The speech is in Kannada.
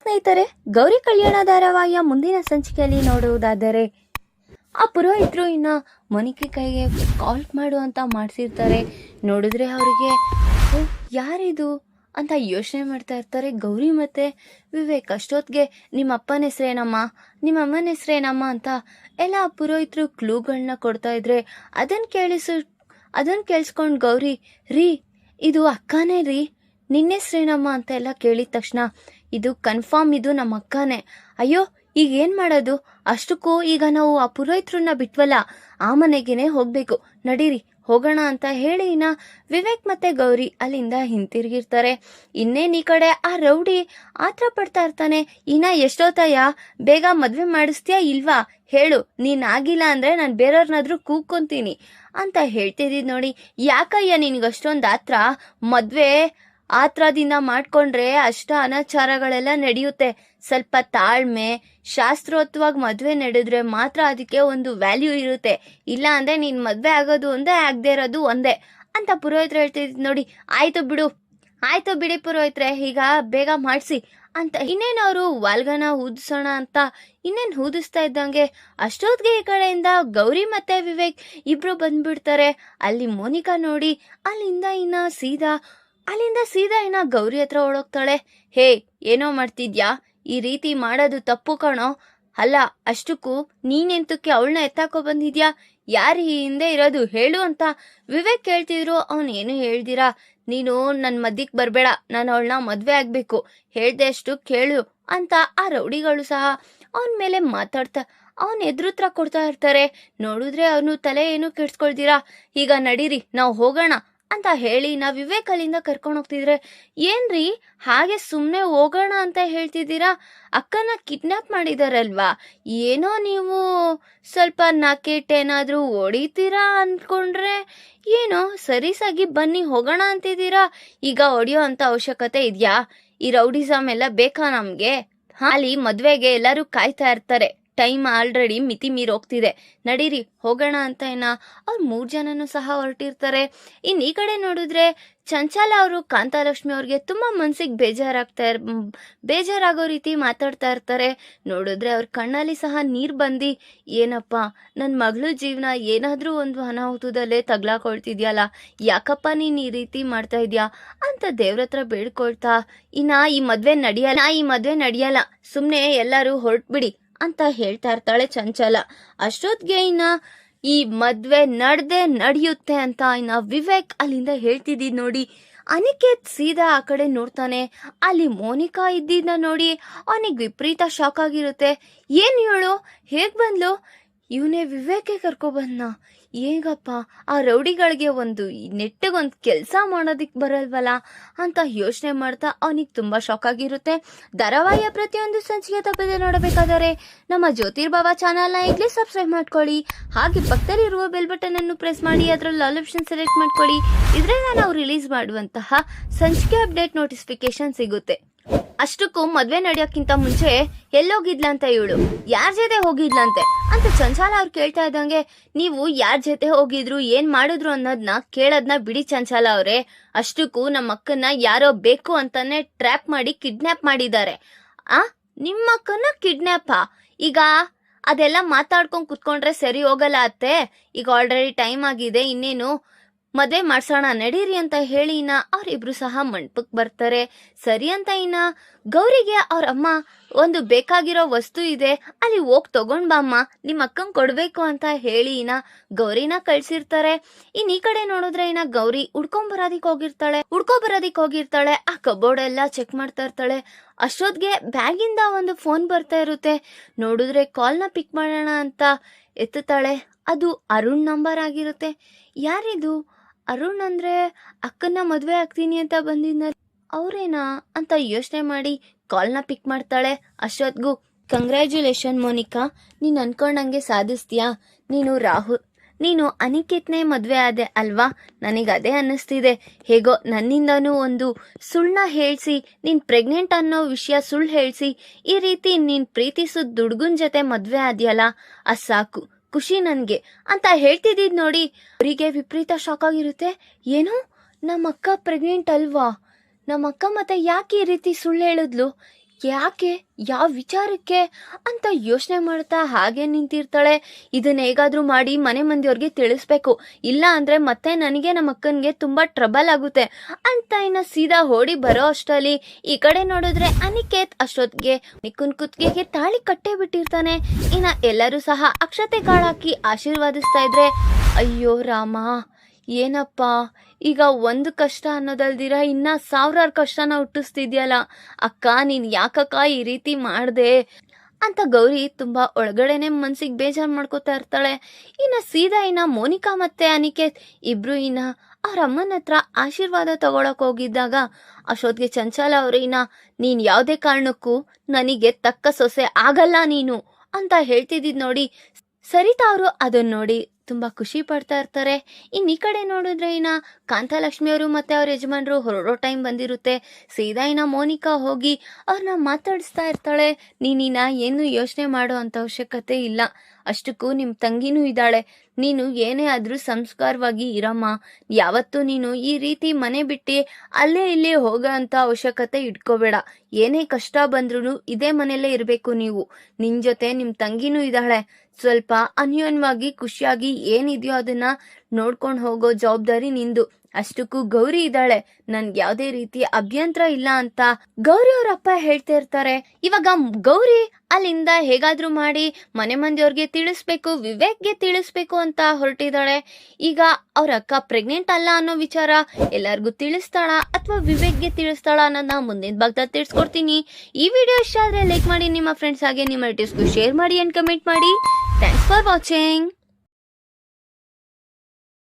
ಸ್ನೇಹಿತರೆ, ಗೌರಿ ಕಲ್ಯಾಣ ಧಾರಾವಾಹಿಯ ಮುಂದಿನ ಸಂಚಿಕೆಯಲ್ಲಿ ನೋಡುವುದಾದರೆ ಆ ಪುರೋಹಿತರು ಇನ್ನ ಮೋನಿಕೆ ಕೈಗೆ ಕಾಲ್ ಮಾಡು ಅಂತ ಮಾಡಿಸಿರ್ತಾರೆ. ನೋಡಿದ್ರೆ ಅವರಿಗೆ ಯಾರಿದು ಅಂತ ಯೋಚನೆ ಮಾಡ್ತಾ ಇರ್ತಾರೆ ಗೌರಿ ಮತ್ತೆ ವಿವೇಕ್. ಅಷ್ಟೊತ್ತಿಗೆ ನಿಮ್ಮ ಅಪ್ಪನ ಹೆಸರೇನಮ್ಮ, ನಿಮ್ಮ ಅಮ್ಮನ ಹೆಸರೇನಮ್ಮ ಅಂತ ಎಲ್ಲ ಪುರೋಹಿತರು ಕ್ಲೂಗಳನ್ನ ಕೊಡ್ತಾ ಇದ್ರೆ ಅದನ್ನ ಕೇಳಿಸ್ಕೊಂಡು ಗೌರಿ, ರೀ ಇದು ಅಕ್ಕನೇ ರೀ, ನಿನ್ನ ಹೆಸರೇನಮ್ಮ ಅಂತ ಎಲ್ಲ ಕೇಳಿದ ತಕ್ಷಣ ಇದು ಕನ್ಫರ್ಮ್ ಇದು ನಮ್ಮ ಅಕ್ಕನೇ. ಅಯ್ಯೋ ಈಗ ಏನ್ ಮಾಡೋದು, ಅಷ್ಟಕ್ಕೂ ಈಗ ನಾವು ಆ ಪುರೋಹಿತ್ರನ್ನ ಬಿಟ್ವಲ್ಲ, ಆ ಮನೆಗೇನೆ ಹೋಗ್ಬೇಕು, ನಡೀರಿ ಹೋಗೋಣ ಅಂತ ಹೇಳಿ ಇನ್ನ ವಿವೇಕ್ ಮತ್ತೆ ಗೌರಿ ಅಲ್ಲಿಂದ ಹಿಂತಿರುಗಿರ್ತಾರೆ. ಇನ್ನೇನ್ ಈ ಕಡೆ ಆ ರೌಡಿ ಆತ್ರ ಪಡ್ತಾ ಇರ್ತಾನೆ. ಇನ್ನ ಎಷ್ಟೊತ್ತಯ್ಯ, ಬೇಗ ಮದ್ವೆ ಮಾಡಿಸ್ತೀಯಾ ಇಲ್ವಾ ಹೇಳು, ನೀನ್ ಆಗಿಲ್ಲ ಅಂದ್ರೆ ನಾನು ಬೇರೆಯವ್ರನ್ನಾದ್ರೂ ಕೂಗ್ಕೊಂತೀನಿ ಅಂತ ಹೇಳ್ತಿದ್ದಿದ್ ನೋಡಿ. ಯಾಕಯ್ಯ ನಿನ್ಗಷ್ಟೊಂದು ಆತ್ರ, ಮದ್ವೆ ಆತ್ರದಿಂದ ಮಾಡ್ಕೊಂಡ್ರೆ ಅಷ್ಟ ಅನಾಚಾರಗಳೆಲ್ಲ ನಡೆಯುತ್ತೆ. ಸ್ವಲ್ಪ ತಾಳ್ಮೆ ಶಾಸ್ತ್ರೋಕ್ತವಾಗಿ ಮದ್ವೆ ನಡೆದ್ರೆ ಮಾತ್ರ ಅದಕ್ಕೆ ಒಂದು ವ್ಯಾಲ್ಯೂ ಇರುತ್ತೆ. ಇಲ್ಲ ಅಂದ್ರೆ ನೀನ್ ಮದ್ವೆ ಆಗೋದು ಒಂದೇ, ಆಗದೆ ಇರೋದು ಒಂದೇ ಅಂತ ಪುರೋಹಿತರು ಹೇಳ್ತಿದ್ ನೋಡಿ. ಆಯ್ತು ಬಿಡಿ ಪುರೋಹಿತ್ರೆ, ಈಗ ಬೇಗ ಮಾಡಿಸಿ ಅಂತ ಇನ್ನೇನು ಅವರು ವಾಲ್ಗನ ಊದಿಸೋಣ ಅಂತ ಇನ್ನೇನು ಊದಿಸ್ತಾ ಇದ್ದಂಗೆ ಅಷ್ಟೊತ್ತಿಗೆ ಈ ಕಡೆಯಿಂದ ಗೌರಿ ಮತ್ತೆ ವಿವೇಕ್ ಇಬ್ರು ಬಂದ್ಬಿಡ್ತಾರೆ. ಅಲ್ಲಿ ಮೋನಿಕಾ ನೋಡಿ ಅಲ್ಲಿಂದ ಸೀದಾ ಇನ್ನ ಗೌರಿ ಹತ್ರ ಓಡೋಗ್ತಾಳೆ. ಹೇ, ಏನೋ ಮಾಡ್ತಿದ್ಯಾ, ಈ ರೀತಿ ಮಾಡೋದು ತಪ್ಪು ಕಣೋ. ಅಲ್ಲ, ಅಷ್ಟಕ್ಕೂ ನೀನೆಂತಕ್ಕೆ ಅವಳನ್ನ ಎತ್ತಾಕೋ ಬಂದಿದ್ಯಾ, ಯಾರು ಈ ಹಿಂದೆ ಇರೋದು ಹೇಳು ಅಂತ ವಿವೇಕ್ ಕೇಳ್ತಿದ್ರು. ಏನು ಹೇಳ್ದಿರಾ, ನೀನು ನನ್ ಮಧ್ಯಕ್ ಬರ್ಬೇಡ, ನಾನು ಅವಳನ್ನ ಮದ್ವೆ ಆಗ್ಬೇಕು, ಹೇಳ್ದೆ ಅಷ್ಟು ಕೇಳು ಅಂತ ಆ ರೌಡಿಗಳು ಸಹ ಅವನ್ ಮೇಲೆ ಅವನ್ ಎದುರುತ್ರ ಕೊಡ್ತಾ ಇರ್ತಾರೆ. ನೋಡಿದ್ರೆ ಅವನು ತಲೆ ಏನು ಕೆಡ್ಸ್ಕೊಳ್ತೀರಾ, ಈಗ ನಡೀರಿ ನಾವು ಹೋಗೋಣ ಅಂತ ಹೇಳಿ ನಾವ್ ವಿವೇಕ್ ಅಲ್ಲಿಂದ ಕರ್ಕೊಂಡು ಹೋಗ್ತಿದ್ರೆ, ಏನ್ರಿ ಹಾಗೆ ಸುಮ್ನೆ ಹೋಗೋಣ ಅಂತ ಹೇಳ್ತಿದ್ದೀರಾ, ಅಕ್ಕನ ಕಿಡ್ನಾಪ್ ಮಾಡಿದಾರಲ್ವಾ, ಏನೋ ನೀವು ಸ್ವಲ್ಪ ನಾಕೇಟೇನಾದ್ರೂ ಹೊಡಿತೀರಾ ಅನ್ಕೊಂಡ್ರೆ ಏನೋ ಸರಿಸಾಗಿ ಬನ್ನಿ ಹೋಗೋಣ ಅಂತಿದ್ದೀರಾ. ಈಗ ಹೊಡಿಯೋ ಅಂತ ಅವಶ್ಯಕತೆ ಇದ್ಯಾ, ಈ ರೌಡಿಸಮ್ ಎಲ್ಲ ಬೇಕಾ ನಮ್ಗೆ? ಅಲ್ಲಿ ಮದ್ವೆಗೆ ಎಲ್ಲರೂ ಕಾಯ್ತಾ ಇರ್ತಾರೆ, ಟೈಮ್ ಆಲ್ರೆಡಿ ಮಿತಿ ಮೀರಿ ಹೋಗ್ತಿದೆ, ನಡೀರಿ ಹೋಗೋಣ ಅಂತ ಅವ್ರು 3 ಜನನು ಸಹ ಹೊರಟಿರ್ತಾರೆ. ಇನ್ ಈ ಕಡೆ ನೋಡಿದ್ರೆ ಚಂಚಲ ಅವರು ಕಾಂತಾಲಕ್ಷ್ಮಿ ಅವ್ರಿಗೆ ತುಂಬಾ ಮನ್ಸಿಗೆ ಬೇಜಾರಾಗೋ ರೀತಿ ಮಾತಾಡ್ತಾ ಇರ್ತಾರೆ. ನೋಡಿದ್ರೆ ಅವ್ರ ಕಣ್ಣಲ್ಲಿ ಸಹ ನೀರ್ ಬಂದಿ, ಏನಪ್ಪ ನನ್ ಮಗಳು ಜೀವನ ಏನಾದ್ರೂ ಒಂದು ಅನಾಹುತದಲ್ಲೇ ತಗ್ಲಾಕೊಳ್ತಿದ್ಯಲ್ಲ, ಯಾಕಪ್ಪ ನೀನ್ ಈ ರೀತಿ ಮಾಡ್ತಾ ಇದ್ಯಾ ಅಂತ ದೇವ್ರತ್ರ ಬೇಡ್ಕೊಳ್ತಾ, ಈ ಮದ್ವೆ ನಡೆಯಲ್ಲ, ಸುಮ್ನೆ ಎಲ್ಲರೂ ಹೊರಟ್ಬಿಡಿ ಅಂತ ಹೇಳ್ತಾ ಇರ್ತಾಳೆ ಚಂಚಲ. ಅಷ್ಟೊತ್ತಿಗೆ ಈ ಮದ್ವೆ ನಡೆಯುತ್ತೆ ಅಂತ ವಿವೇಕ್ ಅಲ್ಲಿಂದ ಹೇಳ್ತಿದ್ದಿದ್ ನೋಡಿ. ಅನಿಕೇತ್ ಸೀದಾ ಆ ಕಡೆ ನೋಡ್ತಾನೆ. ಅಲ್ಲಿ ಮೋನಿಕಾ ಇದ್ದಿದ್ದ ನೋಡಿ ಅವನಿಗೆ ವಿಪರೀತ ಶಾಕ್ ಆಗಿರುತ್ತೆ. ಏನ್ ಹೇಳು, ಹೇಗ್ ಬಂದ್ಲು, ಇವನೇ ವಿವೇಕೆ ಕರ್ಕೊ ಬಂದ್ನ, ಹೇಗಪ್ಪ ಆ ರೌಡಿಗಳಿಗೆ ನೆಟ್ಟಿಗೊಂದು ಕೆಲಸ ಮಾಡೋದಿಕ್ ಬರಲ್ವಲ್ಲ ಅಂತ ಯೋಚನೆ ಮಾಡ್ತಾ ಅವನಿಗೆ ತುಂಬಾ ಶಾಕ್ ಆಗಿರುತ್ತೆ. ಧಾರಾವಾಹಿಯ ಪ್ರತಿಯೊಂದು ಸಂಚಿಕೆ ತಪ್ಪದೆ ನೋಡಬೇಕಾದರೆ ನಮ್ಮ ಜ್ಯೋತಿರ್ಭವ ಚಾನಲ್ನ ಈಗಲೇ ಸಬ್ಸ್ಕ್ರೈಬ್ ಮಾಡ್ಕೊಳ್ಳಿ. ಹಾಗೆ ಪಕ್ಕದಲ್ಲಿರುವ ಬೆಲ್ ಬಟನ್ ಅನ್ನು ಪ್ರೆಸ್ ಮಾಡಿ ಅದರಲ್ಲಿ ಆಲ್ ಆಪ್ಷನ್ ಸೆಲೆಕ್ಟ್ ಮಾಡ್ಕೊಳ್ಳಿ. ಇದರಿಂದ ನಾವು ರಿಲೀಸ್ ಮಾಡುವಂತಹ ಸಂಚಿಕೆ ಅಪ್ಡೇಟ್ ನೋಟಿಫಿಕೇಶನ್ ಸಿಗುತ್ತೆ. ಅಷ್ಟಕ್ಕೂ ಮದ್ವೆ ನಡೆಯೋಕ್ಕಿಂತ ಮುಂಚೆ ಎಲ್ಲೋಗಿದ್ಲಂತ ಇವಳು, ಯಾರ್ ಜೊತೆ ಹೋಗಿದ್ಲಂತೆ ಅಂತ ಚಂಚಲ ಅವ್ರು ಕೇಳ್ತಾ ಇದ್ದಂಗೆ, ನೀವು ಯಾರ್ ಜೊತೆ ಹೋಗಿದ್ರು ಏನ್ ಮಾಡಿದ್ರು ಅನ್ನೋದನ್ನ ಕೇಳೋದ್ನ ಬಿಡಿ ಚಂಚಲ ಅವ್ರೆ, ಅಷ್ಟಕ್ಕೂ ನಮ್ಮ ಅಕ್ಕನ್ನ ಯಾರೋ ಬೇಕು ಅಂತಾನೆ ಟ್ರ್ಯಾಪ್ ಮಾಡಿ ಕಿಡ್ನಾಪ್ ಮಾಡಿದ್ದಾರೆ. ನಿಮ್ಮ ಅಕ್ಕನ್ನ ಕಿಡ್ನಾಪಾ? ಈಗ ಅದೆಲ್ಲ ಮಾತಾಡ್ಕೊಂಡ್ ಕುತ್ಕೊಂಡ್ರೆ ಸರಿ ಹೋಗಲ್ಲ ಅತ್ತೆ, ಈಗ ಆಲ್ರೆಡಿ ಟೈಮ್ ಆಗಿದೆ, ಇನ್ನೇನು ಮದ್ವೆ ಮಾಡ್ಸೋಣ ನಡೀರಿ ಅಂತ ಹೇಳಿ ಅವ್ರಿಬ್ರು ಸಹ ಮಂಟಪಕ್ ಬರ್ತಾರೆ. ಸರಿ ಅಂತ ಗೌರಿಗೆ ಅವ್ರ ಅಮ್ಮ ಒಂದು ಬೇಕಾಗಿರೋ ವಸ್ತು ಇದೆ, ಅಲ್ಲಿ ಹೋಗ್ ತಗೊಂಡ್ ಬಾಮ್ಮ, ನಿಮ್ ಅಕ್ಕಂಗ್ ಕೊಡ್ಬೇಕು ಅಂತ ಹೇಳಿ ಗೌರಿನ ಕಳ್ಸಿರ್ತಾರೆ. ಈ ಕಡೆ ನೋಡಿದ್ರೆ ಗೌರಿ ಹುಡ್ಕೊಂಬರೋದಿಕ್ ಹೋಗಿರ್ತಾಳೆ. ಆ ಕಬೋರ್ಡ್ ಎಲ್ಲ ಚೆಕ್ ಮಾಡ್ತಾ ಇರ್ತಾಳೆ. ಅಷ್ಟೊತ್ಗೆ ಬ್ಯಾಗಿಂದ ಒಂದು ಫೋನ್ ಬರ್ತಾ ಇರುತ್ತೆ. ನೋಡಿದ್ರೆ ಕಾಲ್ನ ಪಿಕ್ ಮಾಡೋಣ ಅಂತ ಎತ್ತುತ್ತಾಳೆ. ಅದು ಅರುಣ್ ನಂಬರ್ ಆಗಿರುತ್ತೆ. ಯಾರಿದು ಅರುಣ್ ಅಂದ್ರೆ ಅಕ್ಕನ ಮದ್ವೆ ಆಗ್ತೀನಿ ಅಂತ ಬಂದಿದ್ನ ಅವ್ರೇನಾ ಅಂತ ಯೋಚನೆ ಮಾಡಿ ಕಾಲ್ನ ಪಿಕ್ ಮಾಡ್ತಾಳೆ. ಅಷ್ಟೊತ್ಗೂ, ಕಂಗ್ರ್ಯಾಚುಲೇಷನ್ ಮೋನಿಕಾ, ನೀನ್ ಅನ್ಕೊಂಡಂಗೆ ಸಾಧಿಸ್ತೀಯಾ, ನೀನು ಅನಿಕೇತ್ನೇ ಮದ್ವೆ ಆದೆ ಅಲ್ವಾ, ನನಗದೇ ಅನ್ನಿಸ್ತಿದೆ. ಹೇಗೋ ನನ್ನಿಂದನೂ ಒಂದು ಸುಳ್ಳ ಹೇಳ್ಸಿ, ನೀನ್ ಪ್ರೆಗ್ನೆಂಟ್ ಅನ್ನೋ ವಿಷಯ ಸುಳ್ಳು ಹೇಳ್ಸಿ ಈ ರೀತಿ ನೀನ್ ಪ್ರೀತಿಸುದ್ ದುಡ್ಗುನ್ ಜೊತೆ ಮದ್ವೆ ಆದ್ಯಲ್ಲ, ಅದ್ ಸಾಕು, ಖುಷಿ ನನ್ಗೆ ಅಂತ ಹೇಳ್ತಿದ್ದಿದ್ ನೋಡಿ. ಅವರಿಗೆ ವಿಪರೀತ ಶಾಕ್ ಆಗಿರುತ್ತೆ. ಏನು, ನಮ್ಮ ಅಕ್ಕ ಪ್ರೆಗ್ನೆಂಟ್ ಅಲ್ವಾ, ನಮ್ಮ ಅಕ್ಕ ಮತ್ತೆ ಯಾಕೆ ಈ ರೀತಿ ಸುಳ್ಳು ಹೇಳಿದ್ಲು, ಯಾಕೆ, ಯಾವ ವಿಚಾರಕ್ಕೆ ಅಂತ ಯೋಚನೆ ಮಾಡ್ತಾ ಹಾಗೆ ನಿಂತಿರ್ತಾಳೆ. ಇದನ್ನ ಹೇಗಾದ್ರೂ ಮಾಡಿ ಮನೆ ಮಂದಿಯವ್ರಿಗೆ ತಿಳಿಸ್ಬೇಕು, ಇಲ್ಲ ಅಂದ್ರೆ ಮತ್ತೆ ನನಗೆ ನಮ್ಮ ಅಕ್ಕನ್ಗೆ ತುಂಬಾ ಟ್ರಬಲ್ ಆಗುತ್ತೆ ಅಂತ ಇನ್ನ ಸೀದಾ ಓಡಿ ಬರೋ ಅಷ್ಟರಲ್ಲಿ ಈ ಕಡೆ ನೋಡಿದ್ರೆ ಅನಿಕೇತ್ ಅಷ್ಟೊತ್ತಿಗೆ ನಿಕ್ಕುನ್ ಕುತ್ತಿಗೆಗೆ ತಾಳಿ ಕಟ್ಟೇ ಬಿಟ್ಟಿರ್ತಾನೆ. ಇನ್ನ ಎಲ್ಲರೂ ಸಹ ಅಕ್ಷತೆ ಕಾಳಾಕಿ ಆಶೀರ್ವಾದಿಸ್ತಾ ಇದ್ರೆ, ಅಯ್ಯೋ ರಾಮ, ಏನಪ್ಪ ಈಗ ಒಂದು ಕಷ್ಟ ಅನ್ನೋದಲ್ದಿರ ಇನ್ನ ಸಾವಿರಾರು ಕಷ್ಟನ ಹುಟ್ಟಿಸ್ತಿದ್ಯಲ್ಲ ಅಕ್ಕ, ನೀನ್ ಯಾಕಕ್ಕ ಈ ರೀತಿ ಮಾಡ್ದೆ ಅಂತ ಗೌರಿ ತುಂಬಾ ಒಳಗಡೆನೆ ಮನ್ಸಿಗೆ ಬೇಜಾರು ಮಾಡ್ಕೋತಾ ಇರ್ತಾಳೆ. ಇನ್ನ ಮೋನಿಕಾ ಮತ್ತೆ ಅನಿಕೇತ್ ಇಬ್ರು ಅವ್ರ ಅಮ್ಮನ ಹತ್ರ ಆಶೀರ್ವಾದ ತಗೊಳಕ್ ಹೋಗಿದ್ದಾಗ ಅಷ್ಟೊತ್ತಿಗೆ ಚಂಚಲ ಅವ್ರು ನೀನ್ ಯಾವ್ದೇ ಕಾರಣಕ್ಕೂ ನನಗೆ ತಕ್ಕ ಸೊಸೆ ಆಗಲ್ಲ ನೀನು ಅಂತ ಹೇಳ್ತಿದ್ದಿದ್ ನೋಡಿ ಸರಿತಾ ಅವರು ಅದನ್ನ ನೋಡಿ ತುಂಬಾ ಖುಷಿ ಪಡ್ತಾ ಇರ್ತಾರೆ. ಈ ಕಡೆ ನೋಡಿದ್ರೆ ಕಾಂತಲಕ್ಷ್ಮಿ ಅವರು ಮತ್ತೆ ಅವ್ರ ಯಜಮಾನ್ರು ಹೊರಡೋ ಟೈಮ್ ಬಂದಿರುತ್ತೆ. ಸೀದಾ ಮೋನಿಕಾ ಹೋಗಿ ಅವ್ರನ್ನ ಮಾತಾಡಿಸ್ತಾ ಇರ್ತಾಳೆ. ನೀನಿನ ಏನು ಯೋಚನೆ ಮಾಡೋ ಅಂತ ಅವಶ್ಯಕತೆ ಇಲ್ಲ, ಅಷ್ಟಕ್ಕೂ ನಿಮ್ ತಂಗಿನೂ ಇದ್ದಾಳೆ, ನೀನು ಏನೇ ಆದ್ರೂ ಸಂಸ್ಕಾರವಾಗಿ ಇರಮ್ಮ, ಯಾವತ್ತೂ ನೀನು ಈ ರೀತಿ ಮನೆ ಬಿಟ್ಟು ಅಲ್ಲೇ ಇಲ್ಲೇ ಹೋಗೋ ಅಂತ ಅವಶ್ಯಕತೆ ಇಟ್ಕೋಬೇಡ, ಏನೇ ಕಷ್ಟ ಬಂದ್ರೂ ಇದೇ ಮನೆಯಲ್ಲೇ ಇರ್ಬೇಕು ನೀವು, ನಿನ್ ಜೊತೆ ನಿಮ್ ತಂಗಿನೂ ಇದ್ದಾಳೆ, ಸ್ವಲ್ಪ ಅನ್ಯೋನ್ಯವಾಗಿ ಖುಷಿಯಾಗಿ ಏನಿದೆಯೋ ಅದನ್ನ ನೋಡ್ಕೊಂಡು ಹೋಗೋ ಜವಾಬ್ದಾರಿ ನಿಂದು, ಅಷ್ಟಕ್ಕೂ ಗೌರಿ ಇದ್ದಾಳೆ, ನನ್ಗೆ ಯಾವ್ದೇ ರೀತಿ ಅಭ್ಯಂತರ ಇಲ್ಲ ಅಂತ ಗೌರಿ ಅವ್ರ ಅಪ್ಪ ಹೇಳ್ತಾ ಇರ್ತಾರೆ. ಇವಾಗ ಗೌರಿ ಅಲ್ಲಿಂದ ಹೇಗಾದ್ರೂ ಮಾಡಿ ಮನೆ ಮಂದಿಯವ್ರಿಗೆ ತಿಳಿಸ್ಬೇಕು, ವಿವೇಕ್ಗೆ ತಿಳಿಸ್ಬೇಕು ಅಂತ ಹೊರಟಿದ್ದಾಳೆ. ಈಗ ಅವ್ರ ಅಕ್ಕ ಪ್ರೆಗ್ನೆಂಟ್ ಅಲ್ಲ ಅನ್ನೋ ವಿಚಾರ ಎಲ್ಲರಿಗೂ ತಿಳಿಸ್ತಾಳ ಅಥವಾ ವಿವೇಕ್ಗೆ ತಿಳಿಸ್ತಾಳ ಅನ್ನೋದನ್ನ ಮುಂದಿನ ಭಾಗದಲ್ಲಿ ತಿಳಿಸ್ಕೊಡ್ತೀನಿ. ಈ ವಿಡಿಯೋ ಇಷ್ಟ ಆದ್ರೆ ಲೈಕ್ ಮಾಡಿ, ನಿಮ್ಮ ಫ್ರೆಂಡ್ಸ್ ಹಾಗೆ ನಿಮ್ಮ ರಿಲೇಟಿವ್ಸ್ಗೂ ಶೇರ್ ಮಾಡಿ ಅಂಡ್ ಕಮೆಂಟ್ ಮಾಡಿ. Thanks for watching.